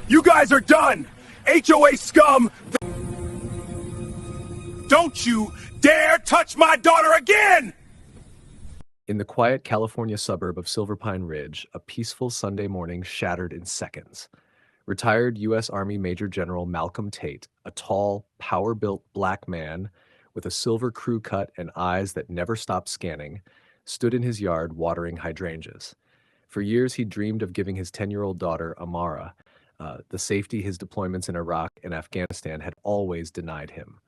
You guys are done! HOA scum! Don't you dare touch my daughter again! In the quiet California suburb of Silverpine Ridge, a peaceful Sunday morning shattered in seconds. Retired U.S. Army Major General Malcolm Tate, a tall, power-built black man with a silver crew cut and eyes that never stopped scanning, stood in his yard watering hydrangeas. For years, he dreamed of giving his 10-year-old daughter, Amara, the safety his deployments in Iraq and Afghanistan had always denied him.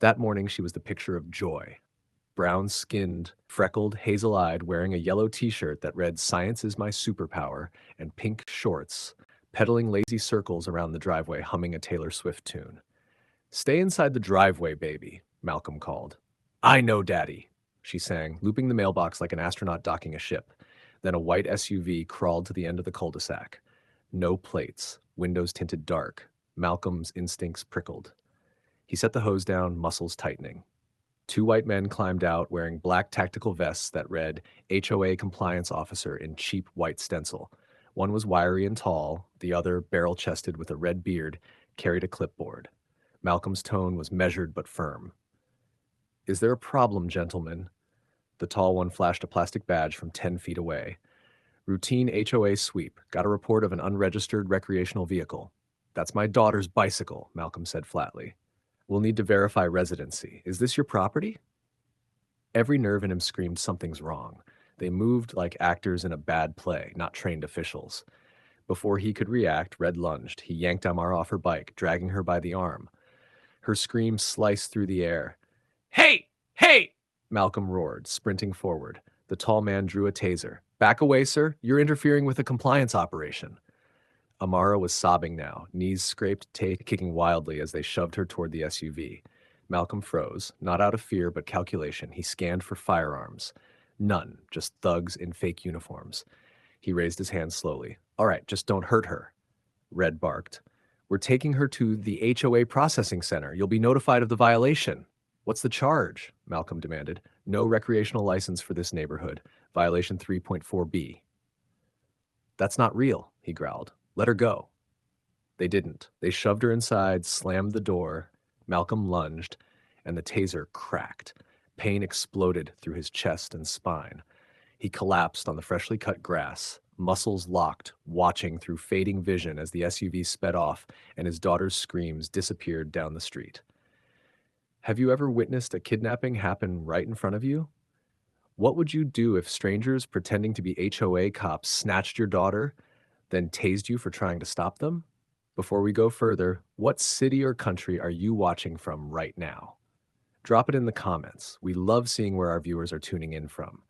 That morning, she was the picture of joy. Brown-skinned, freckled, hazel-eyed, wearing a yellow t-shirt that read "Science is my superpower," and pink shorts, pedaling lazy circles around the driveway, humming a Taylor Swift tune. "Stay inside the driveway, baby," Malcolm called. "I know, Daddy," she sang, looping the mailbox like an astronaut docking a ship. Then a white SUV crawled to the end of the cul-de-sac. No plates, windows tinted dark. Malcolm's instincts prickled. He set the hose down, muscles tightening. Two white men climbed out wearing black tactical vests that read HOA Compliance Officer in cheap white stencil. One was wiry and tall, the other, barrel-chested with a red beard, carried a clipboard. Malcolm's tone was measured but firm. "Is there a problem, gentlemen?" The tall one flashed a plastic badge from 10 feet away. "Routine HOA sweep. Got a report of an unregistered recreational vehicle." "That's my daughter's bicycle," Malcolm said flatly. "We'll need to verify residency. Is this your property?" Every nerve in him screamed something's wrong. They moved like actors in a bad play, not trained officials. Before he could react, Red lunged. He yanked Amara off her bike, dragging her by the arm. Her scream sliced through the air. "Hey! Hey!" Malcolm roared, sprinting forward. The tall man drew a taser. "Back away, sir. You're interfering with a compliance operation." Amara was sobbing now, knees scraped, Tate kicking wildly as they shoved her toward the SUV. Malcolm froze, not out of fear but calculation. He scanned for firearms. None, just thugs in fake uniforms. He raised his hand slowly. "All right, just don't hurt her." Red barked. "We're taking her to the HOA processing center. You'll be notified of the violation." "What's the charge?" Malcolm demanded. "No recreational license for this neighborhood. Violation 3.4b. "That's not real," he growled. "Let her go." They didn't. They shoved her inside, slammed the door. Malcolm lunged, and the taser cracked. Pain exploded through his chest and spine. He collapsed on the freshly cut grass, muscles locked, watching through fading vision as the SUV sped off and his daughter's screams disappeared down the street. Have you ever witnessed a kidnapping happen right in front of you? What would you do if strangers pretending to be HOA cops snatched your daughter, then tased you for trying to stop them? Before we go further, what city or country are you watching from right now? Drop it in the comments. We love seeing where our viewers are tuning in from.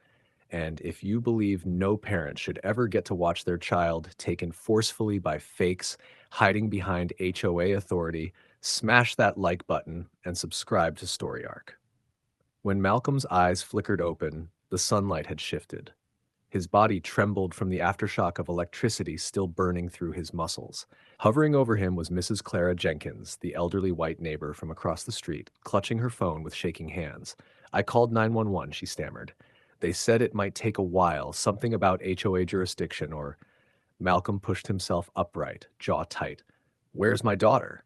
And if you believe no parent should ever get to watch their child taken forcefully by fakes hiding behind HOA authority, smash that like button and subscribe to Story Arc. When Malcolm's eyes flickered open, the sunlight had shifted. His body trembled from the aftershock of electricity still burning through his muscles. Hovering over him was Mrs. Clara Jenkins, the elderly white neighbor from across the street, clutching her phone with shaking hands. "I called 911, she stammered. "They said it might take a while, something about HOA jurisdiction or—" Malcolm pushed himself upright, jaw tight. "Where's my daughter?"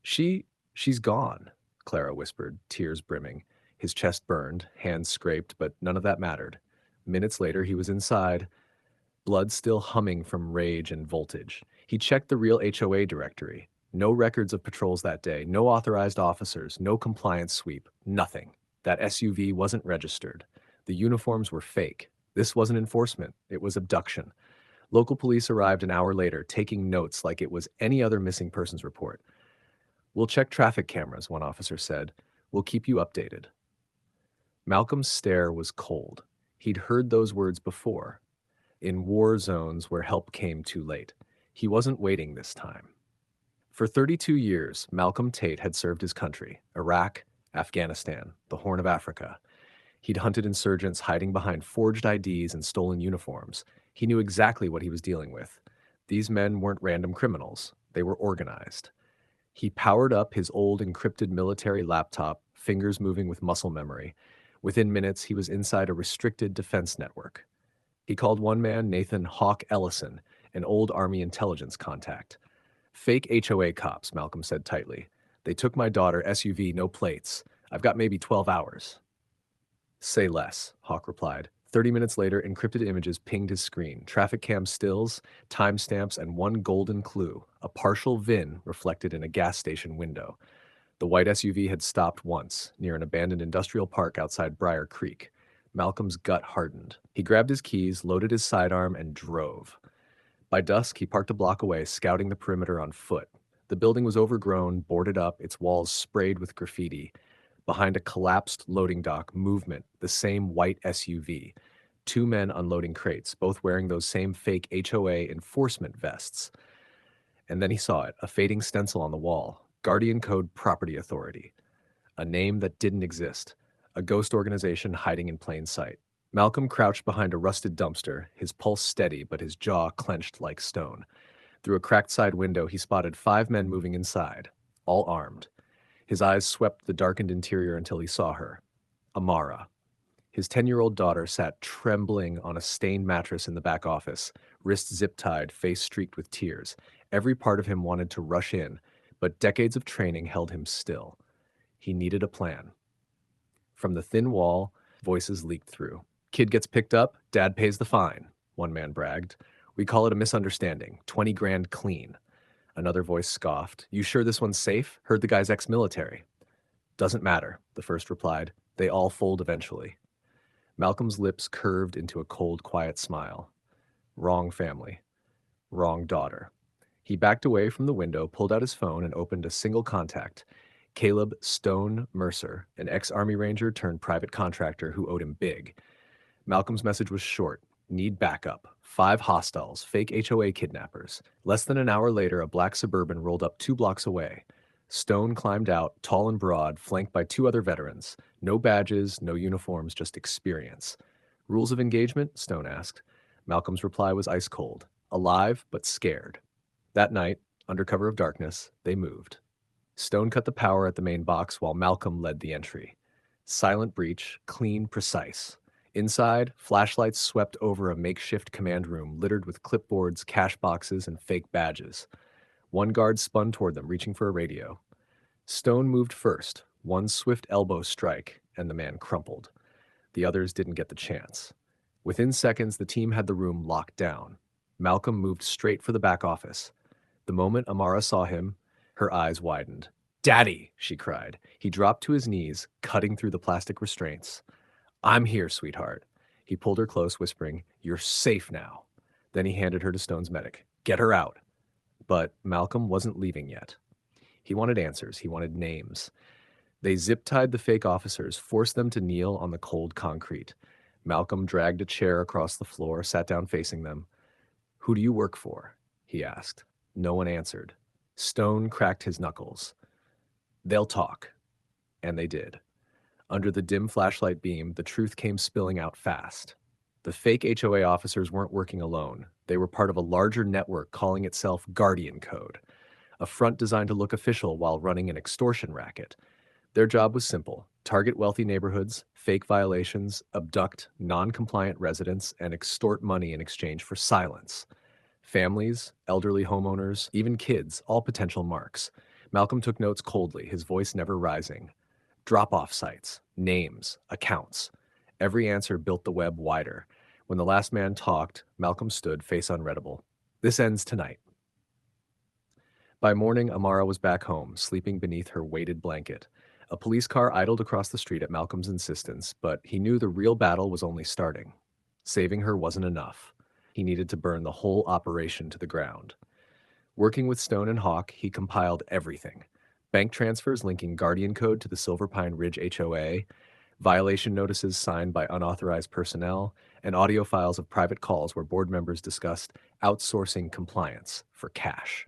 She's gone," Clara whispered, tears brimming. His chest burned, hands scraped, but none of that mattered. Minutes later, he was inside, blood still humming from rage and voltage. He checked the real HOA directory. No records of patrols that day, no authorized officers, no compliance sweep, nothing. That SUV wasn't registered. The uniforms were fake. This wasn't enforcement, it was abduction. Local police arrived an hour later, taking notes like it was any other missing persons report. "We'll check traffic cameras," one officer said. "We'll keep you updated." Malcolm's stare was cold. He'd heard those words before, in war zones where help came too late. He wasn't waiting this time. For 32 years, Malcolm Tate had served his country, Iraq, Afghanistan, the Horn of Africa. He'd hunted insurgents hiding behind forged IDs and stolen uniforms. He knew exactly what he was dealing with. These men weren't random criminals. They were organized. He powered up his old encrypted military laptop, fingers moving with muscle memory. Within minutes, he was inside a restricted defense network. He called one man Nathan Hawk Ellison, an old Army intelligence contact. Fake HOA cops, Malcolm said tightly. They took my daughter, SUV, no plates. I've got maybe 12 hours. Say less, Hawk replied. 30 minutes later, encrypted images pinged his screen, traffic cam stills, timestamps, and one golden clue, a partial VIN reflected in a gas station window. The white SUV had stopped once, near an abandoned industrial park outside Briar Creek. Malcolm's gut hardened. He grabbed his keys, loaded his sidearm, and drove. By dusk, he parked a block away, scouting the perimeter on foot. The building was overgrown, boarded up, its walls sprayed with graffiti. Behind a collapsed loading dock, movement, the same white SUV. Two men unloading crates, both wearing those same fake HOA enforcement vests. And then he saw it, a fading stencil on the wall. Guardian Code Property Authority. A name that didn't exist. A ghost organization hiding in plain sight. Malcolm crouched behind a rusted dumpster, his pulse steady but his jaw clenched like stone. Through a cracked side window, he spotted 5 men moving inside, all armed. His eyes swept the darkened interior until he saw her. Amara. His 10-year-old daughter sat trembling on a stained mattress in the back office, wrists zip-tied, face streaked with tears. Every part of him wanted to rush in, but decades of training held him still. He needed a plan. From the thin wall, voices leaked through. Kid gets picked up, dad pays the fine, one man bragged. We call it a misunderstanding, 20 grand clean. Another voice scoffed. You sure this one's safe? Heard the guy's ex-military. Doesn't matter, the first replied. They all fold eventually. Malcolm's lips curved into a cold, quiet smile. Wrong family. Wrong daughter. He backed away from the window, pulled out his phone, and opened a single contact. Caleb Stone Mercer, an ex-Army Ranger turned private contractor who owed him big. Malcolm's message was short. Need backup. 5 hostiles, fake HOA kidnappers. Less than an hour later, a black Suburban rolled up 2 blocks away. Stone climbed out, tall and broad, flanked by 2 other veterans. No badges, no uniforms, just experience. Rules of engagement? Stone asked. Malcolm's reply was ice cold. Alive, but scared. That night, under cover of darkness, they moved. Stone cut the power at the main box while Malcolm led the entry. Silent breach, clean, precise. Inside, flashlights swept over a makeshift command room littered with clipboards, cash boxes, and fake badges. One guard spun toward them, reaching for a radio. Stone moved first, one swift elbow strike, and the man crumpled. The others didn't get the chance. Within seconds, the team had the room locked down. Malcolm moved straight for the back office. The moment Amara saw him, her eyes widened. Daddy, she cried. He dropped to his knees, cutting through the plastic restraints. I'm here, sweetheart. He pulled her close, whispering, You're safe now. Then he handed her to Stone's medic. Get her out. But Malcolm wasn't leaving yet. He wanted answers. He wanted names. They zip-tied the fake officers, forced them to kneel on the cold concrete. Malcolm dragged a chair across the floor, sat down facing them. Who do you work for? He asked. No one answered. Stone cracked his knuckles. They'll talk. And they did. Under the dim flashlight beam, the truth came spilling out fast. The fake HOA officers weren't working alone. They were part of a larger network calling itself Guardian Code, a front designed to look official while running an extortion racket. Their job was simple: target wealthy neighborhoods, fake violations, abduct non-compliant residents, and extort money in exchange for silence. Families, elderly homeowners, even kids, all potential marks. Malcolm took notes coldly, his voice never rising. Drop-off sites, names, accounts. Every answer built the web wider. When the last man talked, Malcolm stood, face unreadable. This ends tonight. By morning, Amara was back home, sleeping beneath her weighted blanket. A police car idled across the street at Malcolm's insistence, but he knew the real battle was only starting. Saving her wasn't enough. He needed to burn the whole operation to the ground. Working with Stone and Hawk, he compiled everything. Bank transfers linking Guardian Code to the Silverpine Ridge HOA, violation notices signed by unauthorized personnel, and audio files of private calls where board members discussed outsourcing compliance for cash.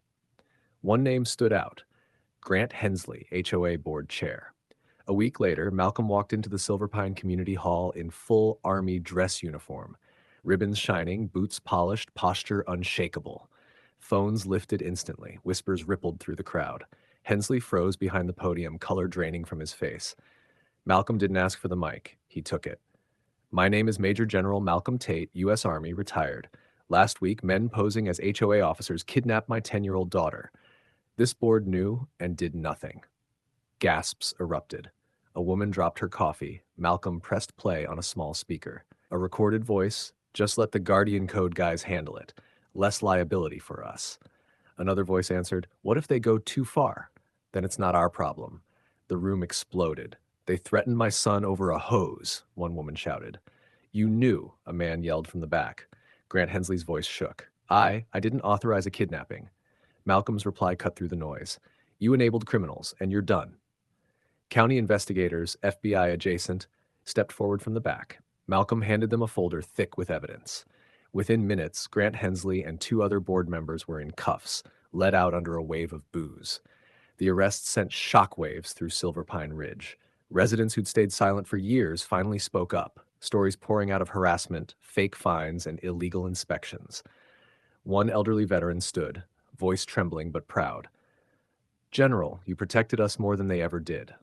One name stood out: Grant Hensley, HOA board chair. A week later, Malcolm walked into the Silverpine Community Hall in full Army dress uniform. Ribbons shining, boots polished, posture unshakable. Phones lifted instantly, whispers rippled through the crowd. Hensley froze behind the podium, color draining from his face. Malcolm didn't ask for the mic. He took it. My name is Major General Malcolm Tate, U.S. Army, retired. Last week, men posing as HOA officers kidnapped my 10-year-old daughter. This board knew and did nothing. Gasps erupted. A woman dropped her coffee. Malcolm pressed play on a small speaker. A recorded voice, "Just let the Guardian Code guys handle it. Less liability for us." Another voice answered, "What if they go too far? Then it's not our problem." The room exploded. "They threatened my son over a hose," one woman shouted. "You knew," a man yelled from the back. Grant Hensley's voice shook. I didn't authorize a kidnapping." Malcolm's reply cut through the noise. "You enabled criminals, and you're done." County investigators, FBI adjacent, stepped forward from the back. Malcolm handed them a folder thick with evidence. Within minutes, Grant Hensley and two other board members were in cuffs, led out under a wave of boos. The arrest sent shockwaves through Silverpine Ridge. Residents who'd stayed silent for years finally spoke up, stories pouring out of harassment, fake fines, and illegal inspections. One elderly veteran stood, voice trembling but proud. "General, you protected us more than they ever did."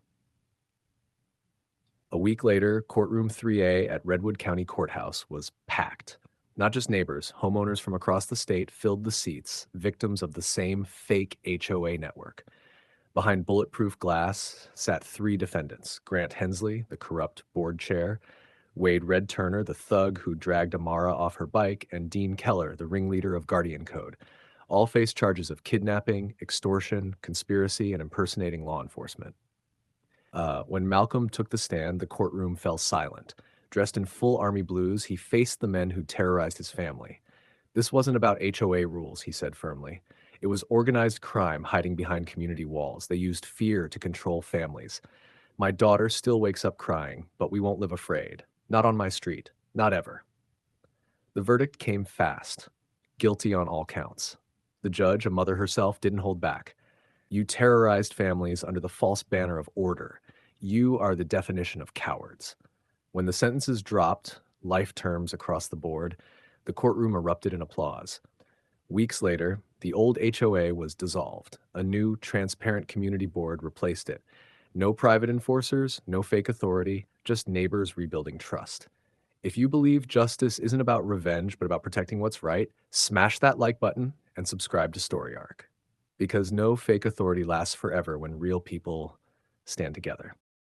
A week later, Courtroom 3A at Redwood County Courthouse was packed. Not just neighbors, homeowners from across the state filled the seats, victims of the same fake HOA network. Behind bulletproof glass sat three defendants: Grant Hensley, the corrupt board chair; Wade Red Turner, the thug who dragged Amara off her bike; and Dean Keller, the ringleader of Guardian Code. All faced charges of kidnapping, extortion, conspiracy, and impersonating law enforcement. When Malcolm took the stand, the courtroom fell silent. Dressed in full army blues, he faced the men who terrorized his family. "This wasn't about HOA rules," he said firmly. "It was organized crime hiding behind community walls. They used fear to control families. My daughter still wakes up crying, but we won't live afraid. Not on my street. Not ever." The verdict came fast. Guilty on all counts. The judge, a mother herself, didn't hold back. "You terrorized families under the false banner of order. You are the definition of cowards." When the sentences dropped, life terms across the board, the courtroom erupted in applause. Weeks later, the old HOA was dissolved. A new, transparent community board replaced it. No private enforcers, no fake authority, just neighbors rebuilding trust. If you believe justice isn't about revenge, but about protecting what's right, smash that like button and subscribe to Story Arc. Because no fake authority lasts forever when real people stand together.